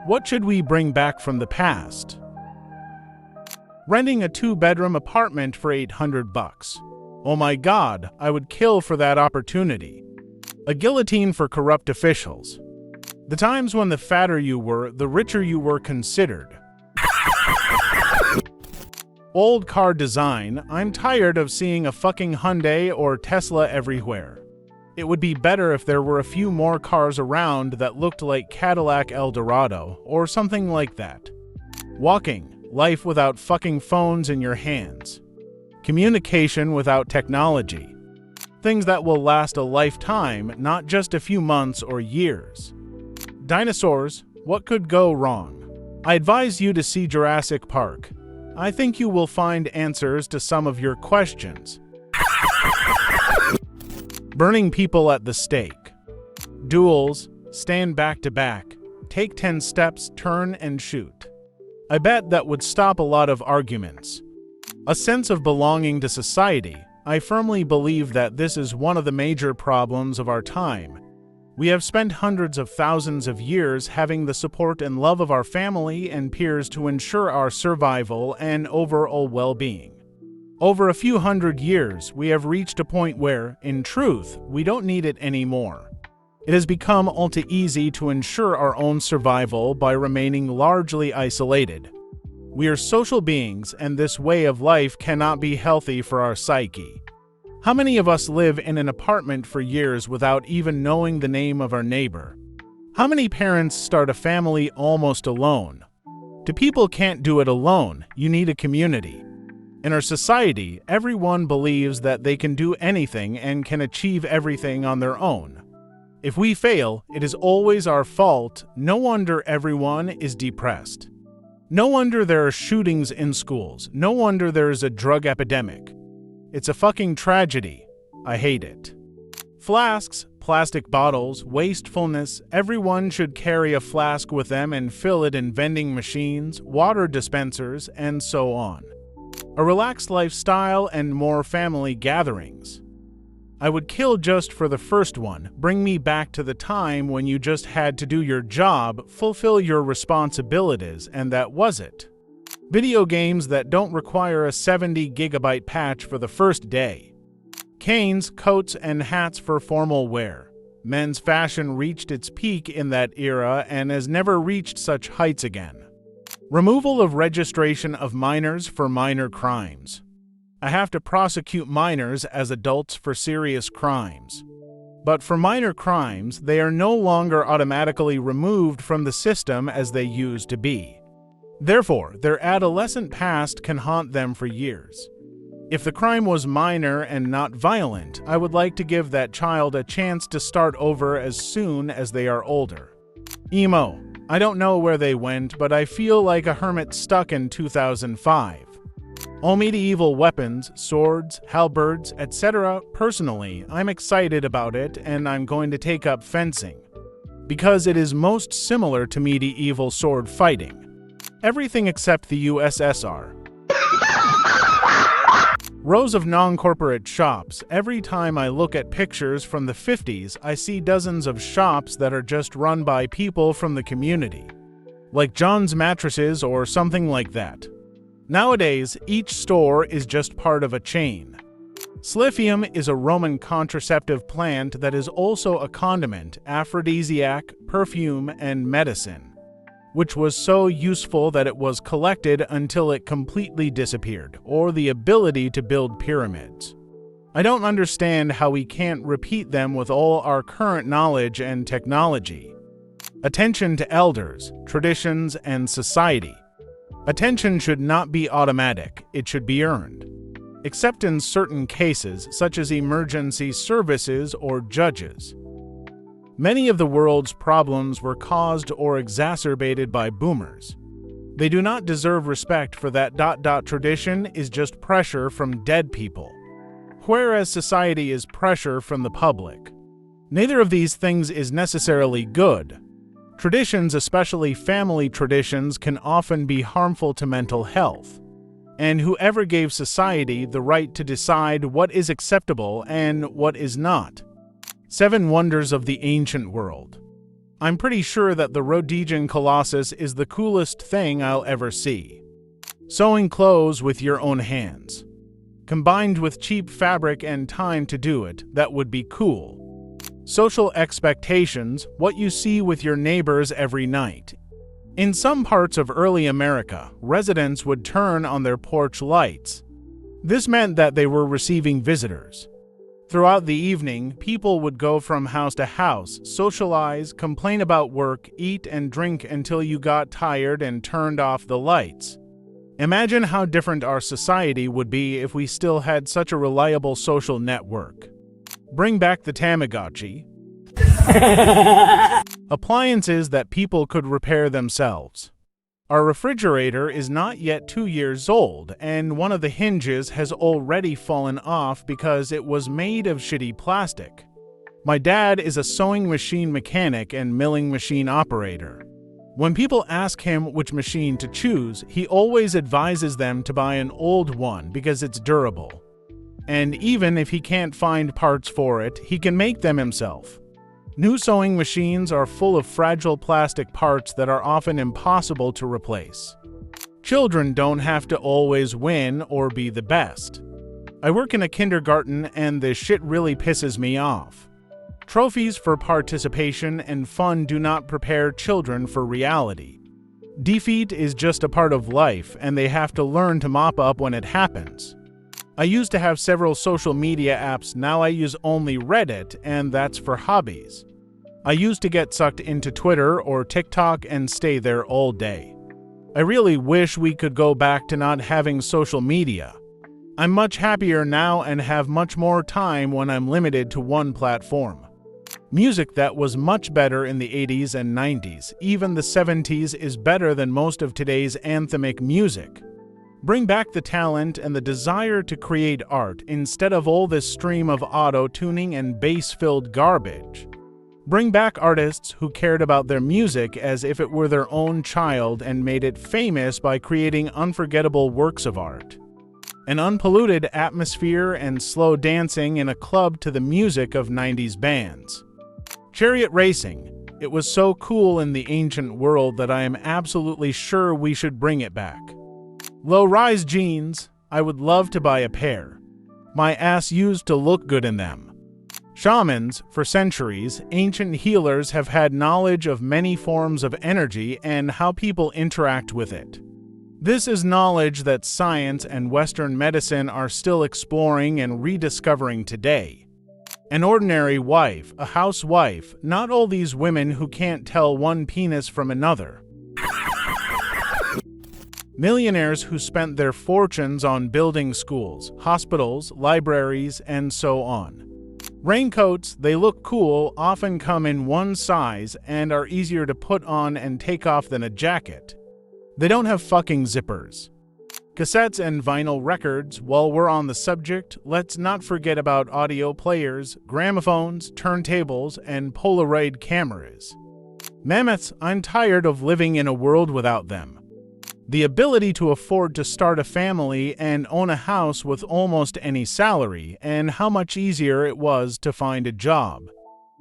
What should we bring back from the past? Renting a 2-bedroom apartment for $800. Oh my God, I would kill for that opportunity. A guillotine for corrupt officials. The times when the fatter you were, the richer you were considered. Old car design. I'm tired of seeing a fucking Hyundai or Tesla everywhere. It would be better if there were a few more cars around that looked like Cadillac Eldorado or something like that. Walking. Life without fucking phones in your hands. Communication without technology. Things that will last a lifetime, not just a few months or years. Dinosaurs. What could go wrong? I advise you to see Jurassic Park. I think you will find answers to some of your questions. Burning people at the stake. Duels. Stand back to back. Take 10 steps, turn and shoot. I bet that would stop a lot of arguments. A sense of belonging to society. I firmly believe that this is one of the major problems of our time. We have spent hundreds of thousands of years having the support and love of our family and peers to ensure our survival and overall well-being. Over a few hundred years, we have reached a point where, in truth, we don't need it anymore. It has become all too easy to ensure our own survival by remaining largely isolated. We are social beings, and this way of life cannot be healthy for our psyche. How many of us live in an apartment for years without even knowing the name of our neighbor? How many parents start a family almost alone? People can't do it alone. You need a community. In our society, everyone believes that they can do anything and can achieve everything on their own. If we fail, it is always our fault. No wonder everyone is depressed. No wonder there are shootings in schools. No wonder there is a drug epidemic. It's a fucking tragedy. I hate it. Flasks, plastic bottles, wastefulness. Everyone should carry a flask with them and fill it in vending machines, water dispensers, and so on. A relaxed lifestyle and more family gatherings. I would kill just for the first one. Bring me back to the time when you just had to do your job, fulfill your responsibilities, and that was it. Video games that don't require a 70-gigabyte patch for the first day. Canes, coats, and hats for formal wear. Men's fashion reached its peak in that era and has never reached such heights again. Removal of registration of minors for minor crimes. I have to prosecute minors as adults for serious crimes. But for minor crimes, they are no longer automatically removed from the system as they used to be. Therefore, their adolescent past can haunt them for years. If the crime was minor and not violent, I would like to give that child a chance to start over as soon as they are older. Emo. I don't know where they went, but I feel like a hermit stuck in 2005. All medieval weapons, swords, halberds, etc. Personally, I'm excited about it and I'm going to take up fencing. Because it is most similar to medieval sword fighting. Everything except the USSR. Rows of non-corporate shops. Every time I look at pictures from the 50s, I see dozens of shops that are just run by people from the community. Like John's Mattresses or something like that. Nowadays, each store is just part of a chain. Sliphium is a Roman contraceptive plant that is also a condiment, aphrodisiac, perfume, and medicine, which was so useful that it was collected until it completely disappeared, or the ability to build pyramids. I don't understand how we can't repeat them with all our current knowledge and technology. Attention to elders, traditions, and society. Attention should not be automatic, it should be earned. Except in certain cases, such as emergency services or judges. Many of the world's problems were caused or exacerbated by boomers. They do not deserve respect for that. Tradition is just pressure from dead people, whereas society is pressure from the public. Neither of these things is necessarily good. Traditions, especially family traditions, can often be harmful to mental health. And whoever gave society the right to decide what is acceptable and what is not? 7 Wonders of the Ancient World. I'm pretty sure that the Rhodesian Colossus is the coolest thing I'll ever see. Sewing clothes with your own hands. Combined with cheap fabric and time to do it, that would be cool. Social expectations, what you see with your neighbors every night. In some parts of early America, residents would turn on their porch lights. This meant that they were receiving visitors. Throughout the evening, people would go from house to house, socialize, complain about work, eat and drink until you got tired and turned off the lights. Imagine how different our society would be if we still had such a reliable social network. Bring back the Tamagotchi. Appliances that people could repair themselves. Our refrigerator is not yet 2 years old, and one of the hinges has already fallen off because it was made of shitty plastic. My dad is a sewing machine mechanic and milling machine operator. When people ask him which machine to choose, he always advises them to buy an old one because it's durable. And even if he can't find parts for it, he can make them himself. New sewing machines are full of fragile plastic parts that are often impossible to replace. Children don't have to always win or be the best. I work in a kindergarten and this shit really pisses me off. Trophies for participation and fun do not prepare children for reality. Defeat is just a part of life and they have to learn to mop up when it happens. I used to have several social media apps, now I use only Reddit, and that's for hobbies. I used to get sucked into Twitter or TikTok and stay there all day. I really wish we could go back to not having social media. I'm much happier now and have much more time when I'm limited to one platform. Music that was much better in the 80s and 90s, even the 70s, is better than most of today's anthemic music. Bring back the talent and the desire to create art instead of all this stream of auto-tuning and bass-filled garbage. Bring back artists who cared about their music as if it were their own child and made it famous by creating unforgettable works of art. An unpolluted atmosphere and slow dancing in a club to the music of 90s bands. Chariot racing. It was so cool in the ancient world that I am absolutely sure we should bring it back. Low-rise jeans, I would love to buy a pair. My ass used to look good in them. Shamans, for centuries, ancient healers have had knowledge of many forms of energy and how people interact with it. This is knowledge that science and Western medicine are still exploring and rediscovering today. An ordinary wife, a housewife, not all these women who can't tell one penis from another. Millionaires who spent their fortunes on building schools, hospitals, libraries, and so on. Raincoats, they look cool, often come in one size, and are easier to put on and take off than a jacket. They don't have fucking zippers. Cassettes and vinyl records, while we're on the subject, let's not forget about audio players, gramophones, turntables, and Polaroid cameras. Mammoths, I'm tired of living in a world without them. The ability to afford to start a family and own a house with almost any salary, and how much easier it was to find a job.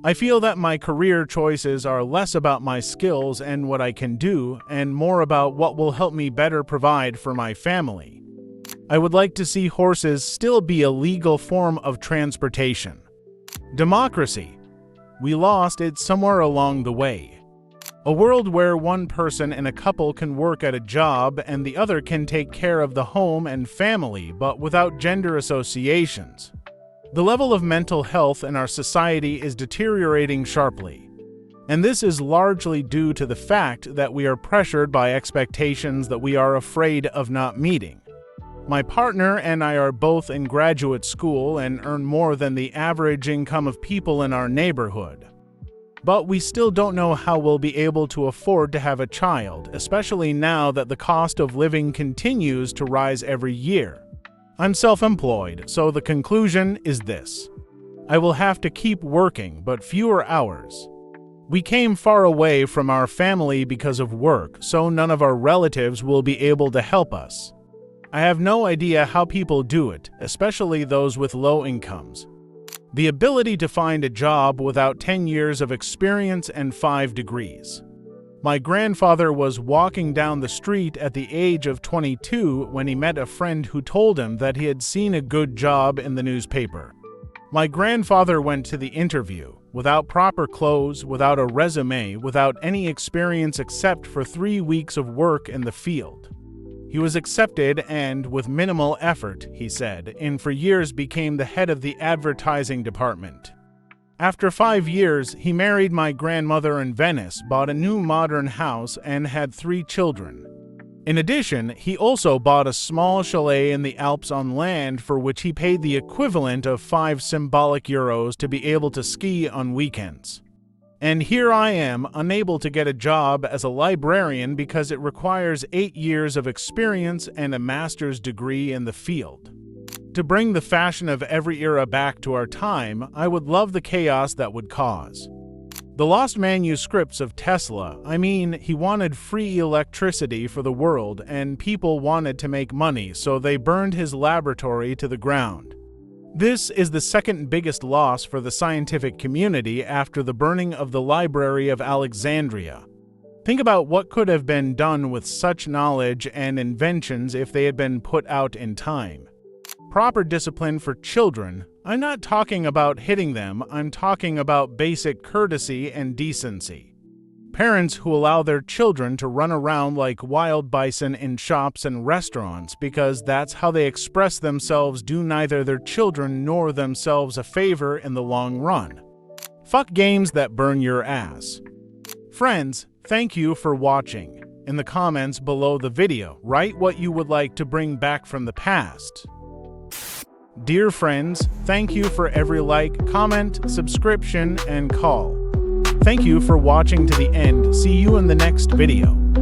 I feel that my career choices are less about my skills and what I can do, and more about what will help me better provide for my family. I would like to see horses still be a legal form of transportation. Democracy. We lost it somewhere along the way. A world where one person in a couple can work at a job and the other can take care of the home and family, but without gender associations. The level of mental health in our society is deteriorating sharply. And this is largely due to the fact that we are pressured by expectations that we are afraid of not meeting. My partner and I are both in graduate school and earn more than the average income of people in our neighborhood. But we still don't know how we'll be able to afford to have a child, especially now that the cost of living continues to rise every year. I'm self-employed, so the conclusion is this. I will have to keep working, but fewer hours. We came far away from our family because of work, so none of our relatives will be able to help us. I have no idea how people do it, especially those with low incomes. The ability to find a job without 10 years of experience and 5 degrees. My grandfather was walking down the street at the age of 22 when he met a friend who told him that he had seen a good job in the newspaper. My grandfather went to the interview without proper clothes, without a resume, without any experience except for 3 weeks of work in the field. He was accepted and, with minimal effort, he said, and for years became the head of the advertising department. After 5 years, he married my grandmother in Venice, bought a new modern house, and had 3 children. In addition, he also bought a small chalet in the Alps on land for which he paid the equivalent of 5 symbolic euros to be able to ski on weekends. And here I am, unable to get a job as a librarian because it requires 8 years of experience and a master's degree in the field. To bring the fashion of every era back to our time, I would love the chaos that would cause. The lost manuscripts of Tesla, he wanted free electricity for the world and people wanted to make money, so they burned his laboratory to the ground. This is the second biggest loss for the scientific community after the burning of the Library of Alexandria. Think about what could have been done with such knowledge and inventions if they had been put out in time. Proper discipline for children. I'm not talking about hitting them, I'm talking about basic courtesy and decency. Parents who allow their children to run around like wild bison in shops and restaurants because that's how they express themselves do neither their children nor themselves a favor in the long run. Fuck games that burn your ass. Friends, thank you for watching. In the comments below the video, write what you would like to bring back from the past. Dear friends, thank you for every like, comment, subscription, and call. Thank you for watching to the end. See you in the next video.